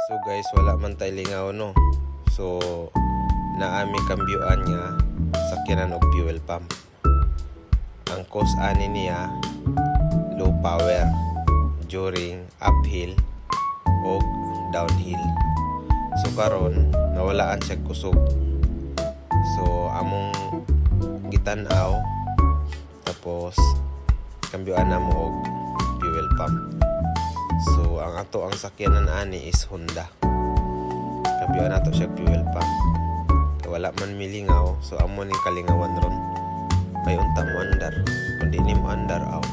So guys, wala man tayo lingaw no. So naami kambyoan nga sakyanan og fuel pump. Ang cost ani niya low power during uphill o downhill. So karon nawalaan siya kusog. So among gitan-aw tapos kambyoan na mo og fuel pump. So ang ato ang sakyanan ani is Honda. Kambyoan nato siya fuel pump. Kaya wala man milingaw, so amo ning kalingawan ron. May unta mo andar, kundi ni mo andar aw.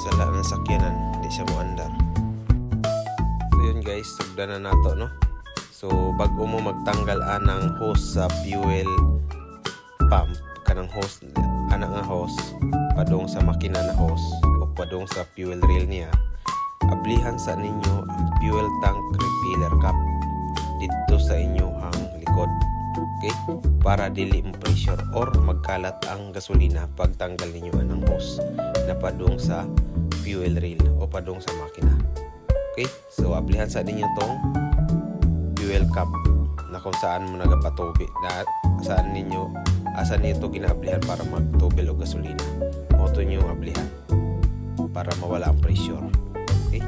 Sala ng sakyanan, di siya mo andar. So yun guys, sugdan na nato no. So bago mo magtanggal anang hose sa fuel pump, kanang hose ana nga hose padung sa makina na hose o padung sa fuel rail niya, ablihan sa ninyo ang fuel tank refiller cap dito sa inyong likod. Okay? Para dili mo pressure or magkalat ang gasolina pagtanggal ninyo anang hose na padung sa fuel rail o padung sa makina. Okay? So ablihan sa ninyo tong fuel cap na kung saan mo nagapatubi na saan ninyo asa nito ginaablihan para magtubil o gasolina. Moto nyo ablihan para mawala ang pressure. Okay?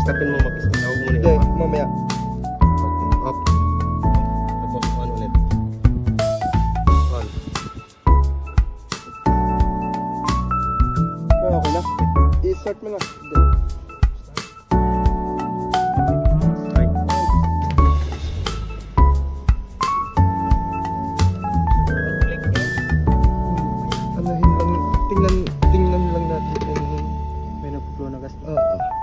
Startin mo mag-start. Tawag mo na Hindi, yun. mamaya. Okay, off. Tapos on ulit. On. Okay na. I-start mo na. Right. Anahin lang, tingnan lang natin kung May nagpo-flow na gas. oo.